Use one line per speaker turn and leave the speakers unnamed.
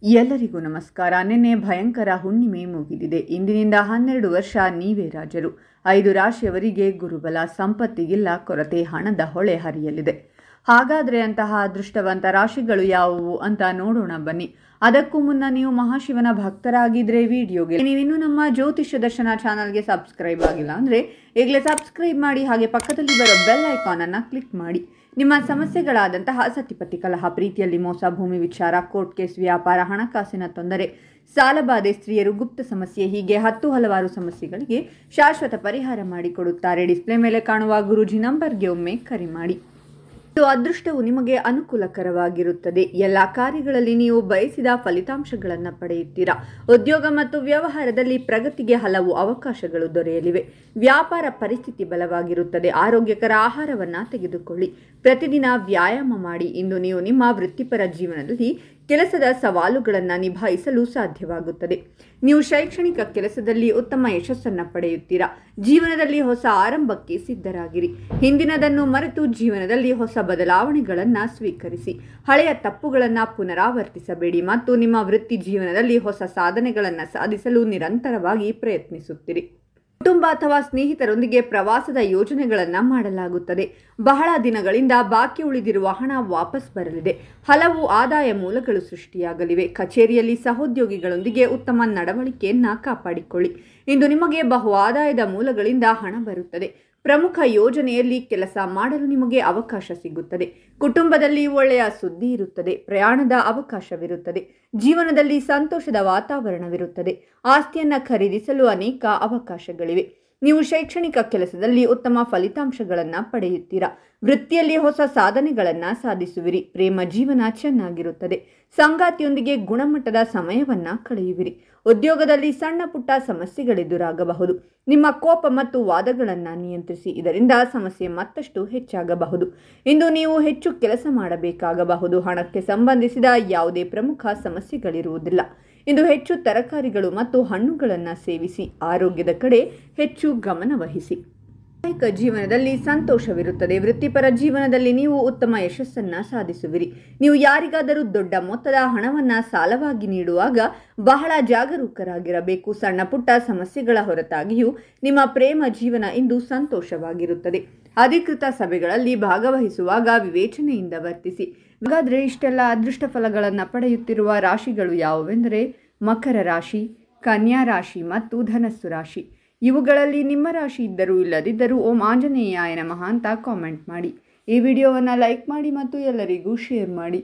ಎಲ್ಲರಿಗೂ ನಮಸ್ಕಾರ. ನಿನ್ನೆ ಭಯಂಕರ ಹುಣ್ಣಿಮೆ ಮುಗಿದಿದೆ. ಇಂದಿನಿಂದ 12 ವರ್ಷ ನೀವೇ ರಾಜರು. 5 ರಾಶಿಯವರಿಗೆ ಗುರುಬಲ, ಸಂಪತ್ತಿಗಿಲ್ಲ ಕೊರತೆ, ಹಣದ ಹೊಳೆ ಹರಿಯಲಿದೆ. ಹಾಗಾದರೆ ಅಂತಹ ಅದೃಷ್ಟವಂತ ರಾಶಿಗಳು ಯಾವುವು ಅಂತ ನೋಡೋಣ ಬನ್ನಿ. ಅದಕ್ಕೂ ಮುನ್ನ ನೀವು ಮಹಾಶಿವನ ಭಕ್ತರಾಗಿದ್ದರೆ ವಿಡಿಯೋಗೆ ನೀವಿನ್ನೂ ನಮ್ಮ ಜ್ಯೋತಿಷ್ಯ ದರ್ಶನ ಚಾನಲ್ಗೆ ಸಬ್ಸ್ಕ್ರೈಬ್ ಆಗಿಲ್ಲ ಅಂದರೆ ಈಗಲೇ ಸಬ್ಸ್ಕ್ರೈಬ್ ಮಾಡಿ, ಹಾಗೆ ಪಕ್ಕದಲ್ಲಿ ಬರೋ ಬೆಲ್ ಐಕಾನನ್ನು ಕ್ಲಿಕ್ ಮಾಡಿ. ನಿಮ್ಮ ಸಮಸ್ಯೆಗಳಾದಂತಹ ಸತಿಪತಿ ಕಲಹ, ಪ್ರೀತಿಯಲ್ಲಿ ಮೋಸ, ಭೂಮಿ ವಿಚಾರ, ಕೋರ್ಟ್ ಕೇಸ್, ವ್ಯಾಪಾರ, ಹಣಕಾಸಿನ ತೊಂದರೆ, ಸಾಲಬಾಧೆ, ಸ್ತ್ರೀಯರು, ಗುಪ್ತ ಸಮಸ್ಯೆ, ಹೀಗೆ ಹಲವಾರು ಸಮಸ್ಯೆಗಳಿಗೆ ಶಾಶ್ವತ ಪರಿಹಾರ ಮಾಡಿಕೊಡುತ್ತಾರೆ. ಡಿಸ್ಪ್ಲೇ ಮೇಲೆ ಕಾಣುವ ಗುರೂಜಿ ನಂಬರ್ಗೆ ಒಮ್ಮೆ ಕರೆ ಮಾಡಿ. ಇದು ಅದೃಷ್ಟವು ನಿಮಗೆ ಅನುಕೂಲಕರವಾಗಿರುತ್ತದೆ. ಎಲ್ಲ ಕಾರ್ಯಗಳಲ್ಲಿ ನೀವು ಬಯಸಿದ ಫಲಿತಾಂಶಗಳನ್ನು ಪಡೆಯುತ್ತೀರಾ. ಉದ್ಯೋಗ ಮತ್ತು ವ್ಯವಹಾರದಲ್ಲಿ ಪ್ರಗತಿಗೆ ಹಲವು ಅವಕಾಶಗಳು ದೊರೆಯಲಿವೆ. ವ್ಯಾಪಾರ ಪರಿಸ್ಥಿತಿ ಬಲವಾಗಿರುತ್ತದೆ. ಆರೋಗ್ಯಕರ ಆಹಾರವನ್ನು ತೆಗೆದುಕೊಳ್ಳಿ. ಪ್ರತಿದಿನ ವ್ಯಾಯಾಮ ಮಾಡಿ. ಇಂದು ನೀವು ನಿಮ್ಮ ವೃತ್ತಿಪರ ಜೀವನದಲ್ಲಿ ಕೆಲಸದ ಸವಾಲುಗಳನ್ನು ನಿಭಾಯಿಸಲು ಸಾಧ್ಯವಾಗುತ್ತದೆ. ನೀವು ಶೈಕ್ಷಣಿಕ ಕೆಲಸದಲ್ಲಿ ಉತ್ತಮ ಯಶಸ್ಸನ್ನು ಪಡೆಯುತ್ತೀರಾ. ಜೀವನದಲ್ಲಿ ಹೊಸ ಆರಂಭಕ್ಕೆ ಸಿದ್ಧರಾಗಿರಿ. ಹಿಂದಿನದನ್ನು ಮರೆತು ಜೀವನದಲ್ಲಿ ಹೊಸ ಬದಲಾವಣೆಗಳನ್ನು ಸ್ವೀಕರಿಸಿ. ಹಳೆಯ ತಪ್ಪುಗಳನ್ನು ಪುನರಾವರ್ತಿಸಬೇಡಿ ಮತ್ತು ನಿಮ್ಮ ವೃತ್ತಿ ಜೀವನದಲ್ಲಿ ಹೊಸ ಸಾಧನೆಗಳನ್ನು ಸಾಧಿಸಲು ನಿರಂತರವಾಗಿ ಪ್ರಯತ್ನಿಸುತ್ತೀರಿ. ಕುಟುಂಬ ಅಥವಾ ಸ್ನೇಹಿತರೊಂದಿಗೆ ಪ್ರವಾಸದ ಯೋಜನೆಗಳನ್ನು ಮಾಡಲಾಗುತ್ತದೆ. ಬಹಳ ದಿನಗಳಿಂದ ಬಾಕಿ ಉಳಿದಿರುವ ಹಣ ವಾಪಸ್ ಬರಲಿದೆ. ಹಲವು ಆದಾಯ ಮೂಲಗಳು ಸೃಷ್ಟಿಯಾಗಲಿವೆ. ಕಚೇರಿಯಲ್ಲಿ ಸಹೋದ್ಯೋಗಿಗಳೊಂದಿಗೆ ಉತ್ತಮ ನಡವಳಿಕೆಯನ್ನು ಕಾಪಾಡಿಕೊಳ್ಳಿ. ಇಂದು ನಿಮಗೆ ಬಹು ಆದಾಯದ ಮೂಲಗಳಿಂದ ಹಣ ಬರುತ್ತದೆ. ಪ್ರಮುಖ ಯೋಜನೆಯಲ್ಲಿ ಕೆಲಸ ಮಾಡಲು ನಿಮಗೆ ಅವಕಾಶ ಸಿಗುತ್ತದೆ. ಕುಟುಂಬದಲ್ಲಿ ಒಳ್ಳೆಯ ಸುದ್ದಿ ಇರುತ್ತದೆ. ಪ್ರಯಾಣದ ಅವಕಾಶವಿರುತ್ತದೆ. ಜೀವನದಲ್ಲಿ ಸಂತೋಷದ ವಾತಾವರಣವಿರುತ್ತದೆ. ಆಸ್ತಿಯನ್ನು ಖರೀದಿಸಲು ಅನೇಕ ಅವಕಾಶಗಳಿವೆ. ನೀವು ಶೈಕ್ಷಣಿಕ ಕೆಲಸದಲ್ಲಿ ಉತ್ತಮ ಫಲಿತಾಂಶಗಳನ್ನು ಪಡೆಯುತ್ತೀರಾ. ವೃತ್ತಿಯಲ್ಲಿ ಹೊಸ ಸಾಧನೆಗಳನ್ನು ಸಾಧಿಸುವಿರಿ. ಪ್ರೇಮ ಜೀವನ ಚೆನ್ನಾಗಿರುತ್ತದೆ. ಸಂಗಾತಿಯೊಂದಿಗೆ ಗುಣಮಟ್ಟದ ಸಮಯವನ್ನು ಕಳೆಯುವಿರಿ. ಉದ್ಯೋಗದಲ್ಲಿ ಸಣ್ಣ ಪುಟ್ಟ ಸಮಸ್ಯೆಗಳೆದುರಾಗಬಹುದು. ನಿಮ್ಮ ಕೋಪ ಮತ್ತು ವಾದಗಳನ್ನು ನಿಯಂತ್ರಿಸಿ. ಇದರಿಂದ ಸಮಸ್ಯೆ ಮತ್ತಷ್ಟು ಹೆಚ್ಚಾಗಬಹುದು. ಇಂದು ನೀವು ಹೆಚ್ಚು ಕೆಲಸ ಮಾಡಬೇಕಾಗಬಹುದು. ಹಣಕ್ಕೆ ಸಂಬಂಧಿಸಿದ ಯಾವುದೇ ಪ್ರಮುಖ ಸಮಸ್ಯೆಗಳಿರುವುದಿಲ್ಲ. ಇಂದು ಹೆಚ್ಚು ತರಕಾರಿಗಳು ಮತ್ತು ಹಣ್ಣುಗಳನ್ನು ಸೇವಿಸಿ. ಆರೋಗ್ಯದ ಕಡೆ ಹೆಚ್ಚು ಗಮನ ವಹಿಸಿ. ವೈವಾಹಿಕ ಜೀವನದಲ್ಲಿ ಸಂತೋಷವಿರುತ್ತದೆ. ವೃತ್ತಿಪರ ಜೀವನದಲ್ಲಿ ನೀವು ಉತ್ತಮ ಯಶಸ್ಸನ್ನು ಸಾಧಿಸುವಿರಿ. ನೀವು ಯಾರಿಗಾದರೂ ದೊಡ್ಡ ಮೊತ್ತದ ಹಣವನ್ನು ಸಾಲವಾಗಿ ನೀಡುವಾಗ ಬಹಳ ಜಾಗರೂಕರಾಗಿರಬೇಕು. ಸಣ್ಣ ಪುಟ್ಟ ಸಮಸ್ಯೆಗಳ ಹೊರತಾಗಿಯೂ ನಿಮ್ಮ ಪ್ರೇಮ ಜೀವನ ಇಂದು ಸಂತೋಷವಾಗಿರುತ್ತದೆ. ಅಧಿಕೃತ ಸಭೆಗಳಲ್ಲಿ ಭಾಗವಹಿಸುವಾಗ ವಿವೇಚನೆಯಿಂದ ವರ್ತಿಸಿ. ಹಾಗಾದರೆ ಇಷ್ಟೆಲ್ಲ ಅದೃಷ್ಟ ಫಲಗಳನ್ನು ಪಡೆಯುತ್ತಿರುವ ರಾಶಿಗಳು ಯಾವುವೆಂದರೆ ಮಕರ ರಾಶಿ, ಕನ್ಯಾ ರಾಶಿ ಮತ್ತು ಧನಸ್ಸು ರಾಶಿ. ಇವುಗಳಲ್ಲಿ ನಿಮ್ಮ ರಾಶಿ ಇದ್ದರೂ ಇಲ್ಲದಿದ್ದರೂ ಓಂ ಆಂಜನೇಯಾಯ ನಮಃ ಅಂತ ಕಾಮೆಂಟ್ ಮಾಡಿ. ಈ ವಿಡಿಯೋವನ್ನು ಲೈಕ್ ಮಾಡಿ ಮತ್ತು ಎಲ್ಲರಿಗೂ ಶೇರ್ ಮಾಡಿ.